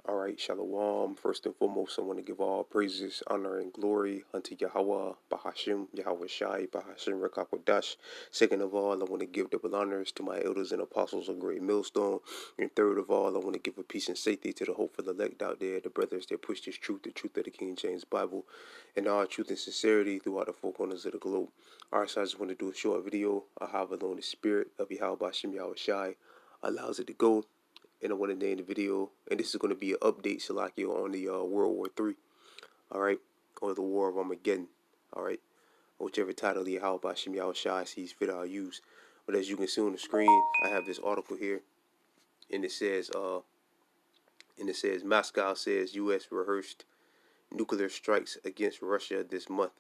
All right, Shalom. First and foremost, I want to give all praises, honor, and glory unto Yahweh, Bahashim, Yahweh Shai, Bahashim, Rekakwadash. Second of all, I want to give double honors to my elders and apostles of Great Millstone. And third of all, I want to give a peace and safety to the hopeful elect out there, the brothers that push this truth, the truth of the King James Bible, and all truth and sincerity throughout the four corners of the globe. All right, so I just want to do a short video of how alone the spirit of Yahweh, Bahashim, Yahweh Shai allows it to go. And I want to name the video, and this is going to be an update, Salakio, on the World War III, all right, or the War of Armageddon, all right, whichever title the Yahweh Bashim Yahweh Shai sees fit, I'll use. But as you can see on the screen, I have this article here, and it says, Moscow says U.S. rehearsed nuclear strikes against Russia this month.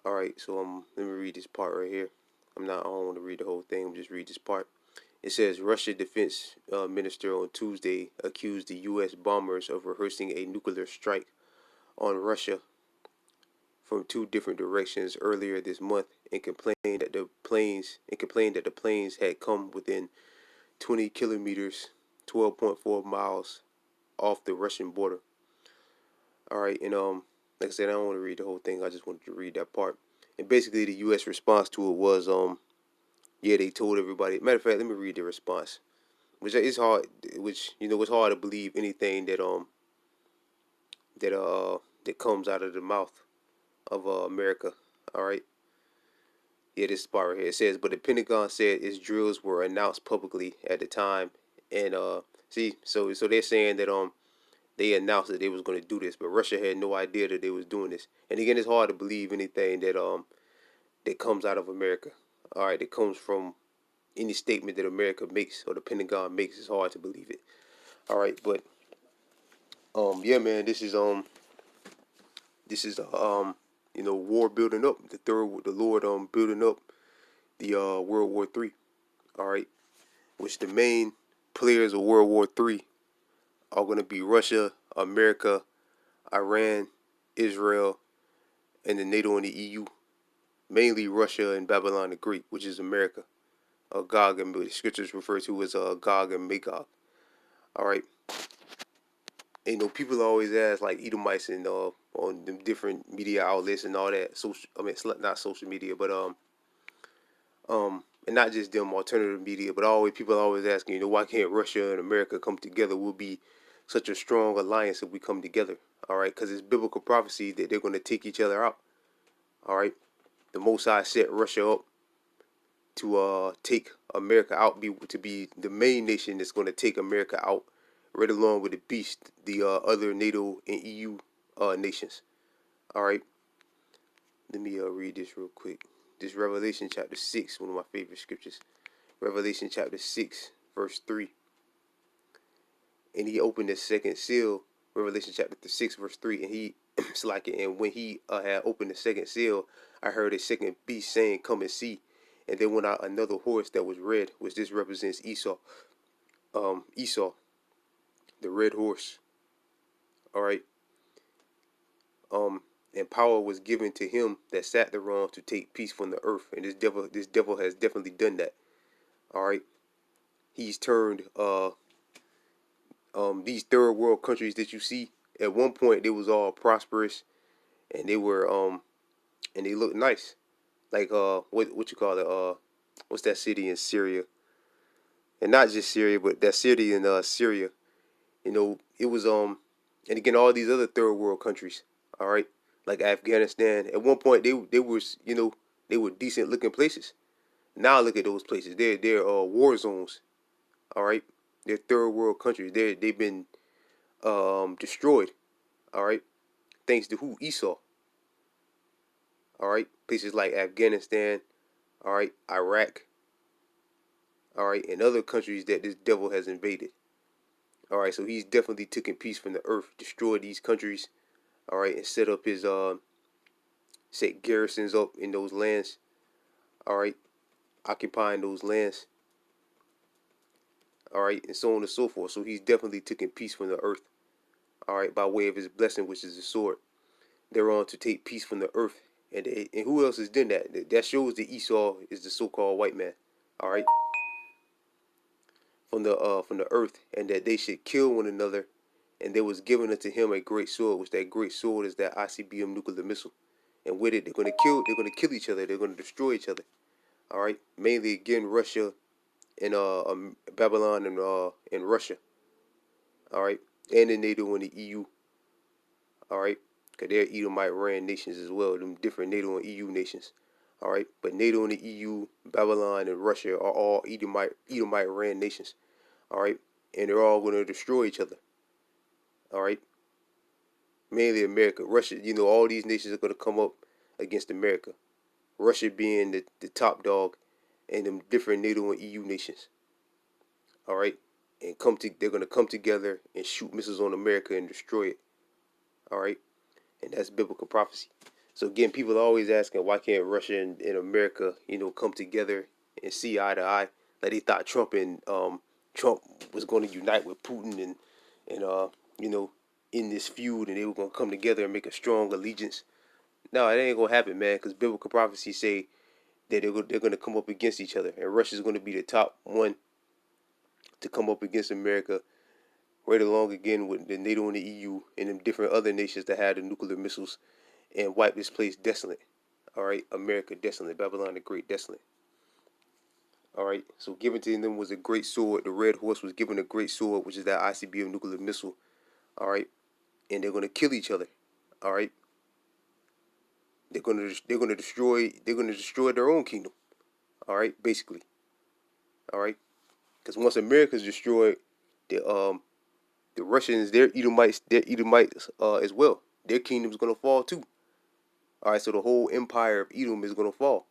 All right, so let me read this part right here. I don't want to read the whole thing. I'm just read this part. It says Russia defense minister on Tuesday accused the U.S. bombers of rehearsing a nuclear strike on Russia from two different directions earlier this month, and complained that the planes had come within 20 kilometers, 12.4 miles off the Russian border. All right, and like I said, I don't want to read the whole thing. I just wanted to read that part. And basically, the U.S. response to it was yeah, they told everybody. Matter of fact, let me read the response. Which is hard. Which it's hard to believe anything that comes out of the mouth of America. All right. Yeah, this part right here. It says, but the Pentagon said its drills were announced publicly at the time, and so they're saying that they announced that they was going to do this, but Russia had no idea that they was doing this. And again, it's hard to believe anything that comes out of America. All right, that comes from any statement that America makes or the Pentagon makes. It's hard to believe it. All right, but yeah, man, this is war building up. The Lord building up the World War III. All right, which the main players of World War III are going to be Russia, America, Iran, Israel, and the NATO and the EU. Mainly Russia and Babylon the Great, which is America. Gog and the scriptures refer to as Gog and Magog. All right. People always ask like Edomites and on the different media outlets and all that. Not social media, but and not just them alternative media, but always people are always asking, why can't Russia and America come together? We'll be such a strong alliance if we come together. All right, because it's biblical prophecy that they're going to take each other out. All right, the Most High set Russia up to take America out, to be the main nation that's going to take America out, right along with the beast, the other NATO and EU nations. All right, let me read this real quick. This Revelation chapter 6, one of my favorite scriptures. Revelation chapter 6, verse 3. And he opened the second seal, Revelation chapter 6, verse 3, and he and when he had opened the second seal, I heard a second beast saying, come and see. And there went out another horse that was red, which this represents Esau. Esau, the red horse. All right. And power was given to him that sat thereon to take peace from the earth. And this devil has definitely done that. All right. He's turned these third world countries that you see. At one point, they was all prosperous, and they were and they looked nice. Like what you call it? What's that city in Syria? And not just Syria, but that city in Syria. It was and again all these other third world countries. All right, like Afghanistan. At one point, they were decent looking places. Now look at those places. They're war zones. All right, they're third world countries. They've been destroyed. All right, thanks to who? Esau. All right, places like Afghanistan. All right, Iraq. All right, and other countries that this devil has invaded. All right, so he's definitely taken peace from the earth, destroyed these countries. All right, and set up his set garrisons up in those lands. All right, occupying those lands. All right, and so on and so forth. So he's definitely taken peace from the earth. All right, by way of his blessing, which is the sword. They're on to take peace from the earth. And who else has done that? That shows that Esau is the so-called white man. All right. from the earth, and that they should kill one another. And there was given unto him a great sword, which that great sword is that ICBM nuclear missile. And with it, they're gonna kill each other. They're gonna destroy each other. All right, mainly again Russia and Babylon and Russia. All right, and the NATO and the EU. All right, because they're Edomite ran nations as well. Them different NATO and EU nations. All right, but NATO and the EU, Babylon and Russia are all Edomite ran nations. All right, and they're all going to destroy each other. All right, mainly America, Russia. You know, all these nations are going to come up against America. Russia being the top dog, and them different NATO and EU nations. All right, and they're going to come together and shoot missiles on America and destroy it. All right, and that's biblical prophecy. So again, people are always asking, why can't Russia and America, come together and see eye to eye? Like they thought Trump was going to unite with Putin and you know in this feud, and they were going to come together and make a strong allegiance. No, it ain't gonna happen, man, because biblical prophecy say that they're going to come up against each other, and Russia's going to be the top one to come up against America, right along again with the NATO and the EU and them different other nations that had the nuclear missiles and wipe this place desolate. All right, America desolate, Babylon the Great desolate. All right, so given to them was a great sword. The red horse was given a great sword, which is that ICBM nuclear missile. All right, and they're gonna kill each other. All right, they're gonna destroy their own kingdom. All right, basically. All right, because once America's destroyed, the Russians, they're Edomites as well. Their kingdom's gonna fall too. All right, so the whole empire of Edom is gonna fall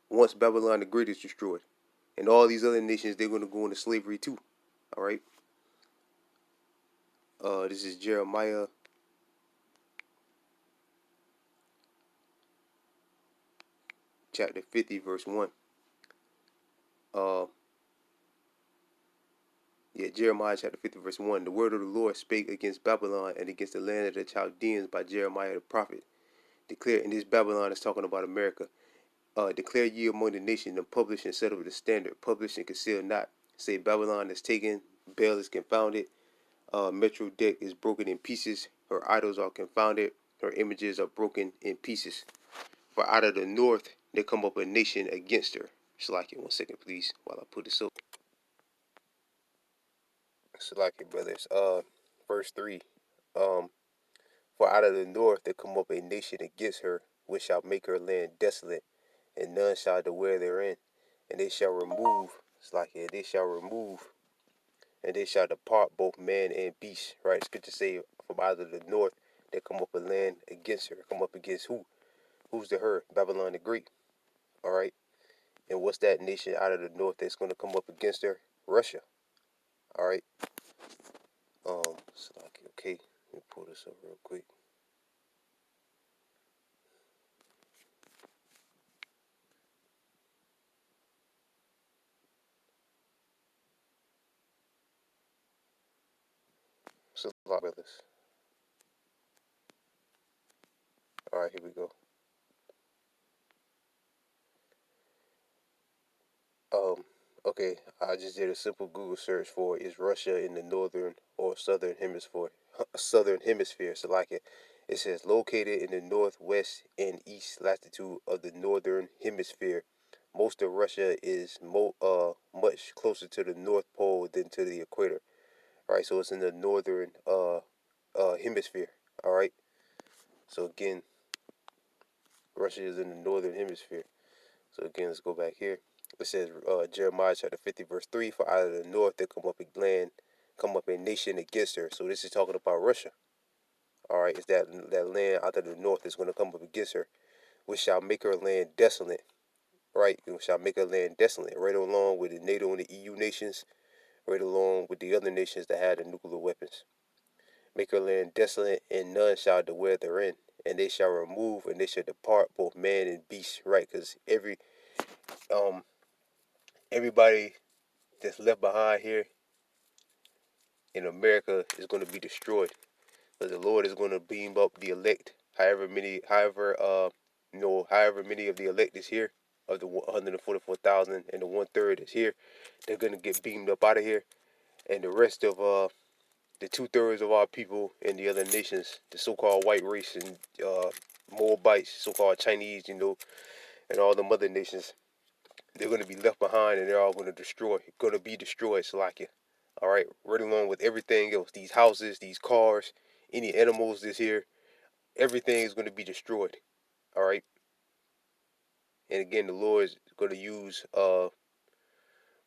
once Babylon the Great is destroyed, and all these other nations, they're gonna go into slavery too. All right. This is Jeremiah chapter 50, verse 1. Uh, Jeremiah chapter 50, verse 1. The word of the Lord spake against Babylon and against the land of the Chaldeans by Jeremiah the prophet. Declare, and this Babylon is talking about America. Declare ye among the nations and publish and settle the standard. Publish and conceal not. Say Babylon is taken, Baal is confounded. Metro deck is broken in pieces. Her idols are confounded. Her images are broken in pieces. For out of the north there come up a nation against her. Slack it 1 second, please, while I put this up. Slack it, brothers. Verse 3. Um, for out of the north there come up a nation against her, which shall make her land desolate, and none shall dwell therein. And they shall remove, slack it, they shall remove, and they shall depart both man and beast. Right? Scripture say, from out of the north there come up a land against her. Come up against who? Who's the her? Babylon the Great. All right. And what's that nation out of the north that's going to come up against her? Russia. All right. So okay. Let me pull this up real quick. So a lot of this. All right, here we go. Um, okay. I just did a simple Google search for is Russia in the northern or southern hemisphere? Southern hemisphere. So it says located in the northwest and east latitude of the northern hemisphere. Most of Russia is much closer to the North Pole than to the equator. All right, so it's in the northern hemisphere. All right, so again, Russia is in the northern hemisphere. So again, let's go back here. It says Jeremiah chapter 50 verse 3. For out of the north there come up a nation against her. So this is talking about Russia. All right, it's that land out of the north is going to come up against her, which shall make her land desolate. Right, it shall make her land desolate. Right along with the NATO and the EU nations. Right along with the other nations that had the nuclear weapons. Make her land desolate, and none shall dwell therein. And they shall remove, and they shall depart, both man and beast. Right, because um everybody that's left behind here in America is going to be destroyed. Because the Lord is going to beam up the elect, however many of the elect is here, of the 144,000 and the 1/3 is here, they're going to get beamed up out of here. and the rest of the 2/3 of our people in the other nations, the so-called white race and Moabites, so-called Chinese, and all the other nations, they're going to be left behind and they're all going to be destroyed, Salakia. All right, right along with everything else, these houses, these cars, any animals that's here, everything is going to be destroyed. All right, and again, the Lord is going to use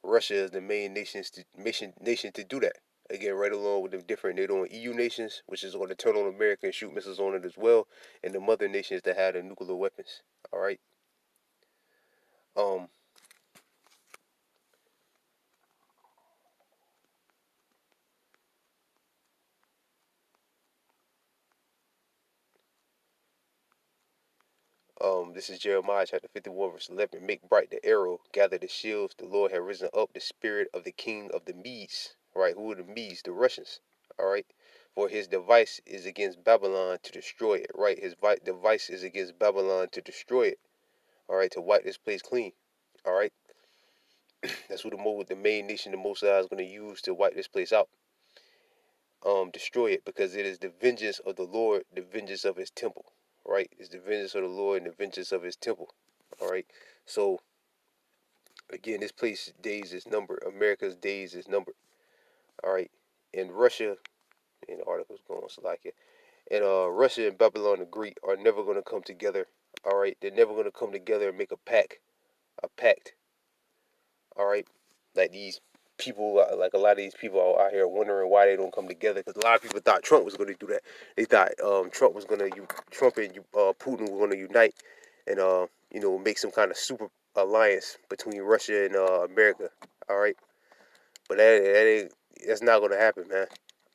Russia as the main nation to do that. Again, right along with them different, they're doing EU nations, which is going to turn on America and shoot missiles on it as well, and the mother nations that have the nuclear weapons. All right. Um. This is Jeremiah chapter 51, verse 11. Make bright the arrow, gather the shields. The Lord has risen up the spirit of the king of the Medes. Right? Who are the Medes? The Russians. All right. For his device is against Babylon to destroy it. Right? His device is against Babylon to destroy it. All right. To wipe this place clean. All right. That's who the main nation, the Most High, is going to use to wipe this place out. Destroy it, because it is the vengeance of the Lord, the vengeance of his temple. Right? It's the vengeance of the Lord and the vengeance of his temple. All right. So again, this place days is numbered. America's days is numbered. All right. And Russia, and the article's going on Slovakia, and Russia and Babylon the Great are never going to come together. All right. They're never going to come together and make a pact. All right. Like these people, like a lot of these people out here wondering why they don't come together, because a lot of people thought Trump was going to do that. They thought Trump and Putin were going to unite and make some kind of super alliance between Russia and America. All right, but that's not going to happen, man.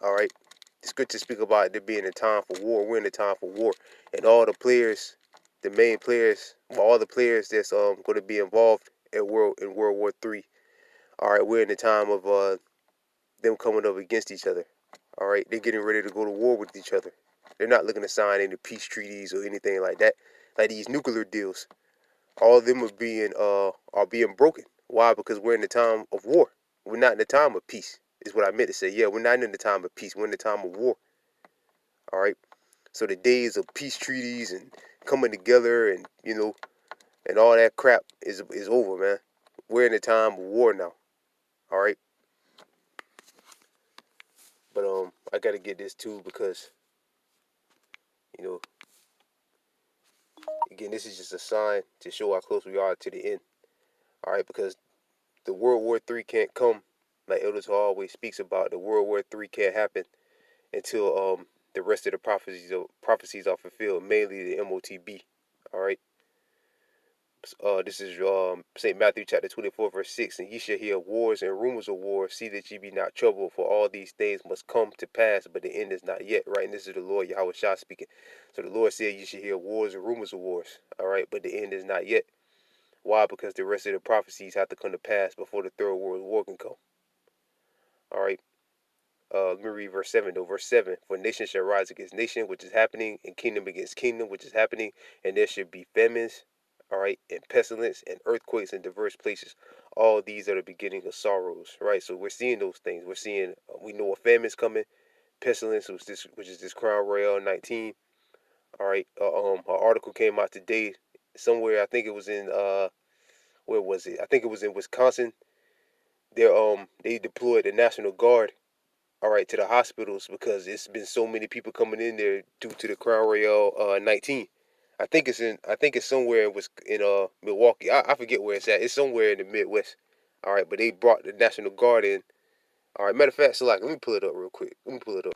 All right, the scriptures speak about there being a time for war. We're in a time for war, and all the players, the main players, all the players that's going to be involved in World War III. All right, we're in the time of them coming up against each other. All right, they're getting ready to go to war with each other. They're not looking to sign any peace treaties or anything like that. Like these nuclear deals, all of them are being broken. Why? Because we're in the time of war. We're not in the time of peace. Is what I meant to say. Yeah, we're not in the time of peace. We're in the time of war. All right. So the days of peace treaties and coming together and and all that crap is over, man. We're in the time of war now. All right. But I gotta get this too because you know, again, this is just a sign to show how close we are to the end. All right, because the World War III can't come, like Elder always speaks about. The World War III can't happen until the rest of the prophecies are fulfilled, mainly the MOTB. All right. This is St. Matthew chapter 24, verse 6. And ye shall hear wars and rumors of wars. See that ye be not troubled, for all these things must come to pass, but the end is not yet. Right? And this is the Lord Yahweh Shah speaking. So the Lord said, you should hear wars and rumors of wars. All right, but the end is not yet. Why? Because the rest of the prophecies have to come to pass before the Third World War can come. All right. Let me read verse 7 though. Verse 7. For nation shall rise against nation, which is happening, and kingdom against kingdom, which is happening, and there should be famines, all right, and pestilence and earthquakes in diverse places. All these are the beginning of sorrows, right? So we're seeing those things. We're seeing, we know a famine is coming, pestilence, which is this Crown Royal 19. All right. An article came out today somewhere. I think it was in where was it? I think it was in Wisconsin. They deployed the National Guard, all right, to the hospitals because it's been so many people coming in there due to the Crown Royal 19. I think it's somewhere in Milwaukee. I forget where it's at. It's somewhere in the Midwest. All right, but they brought the National Guard in. All right, matter of fact, so like let me pull it up real quick. Let me pull it up.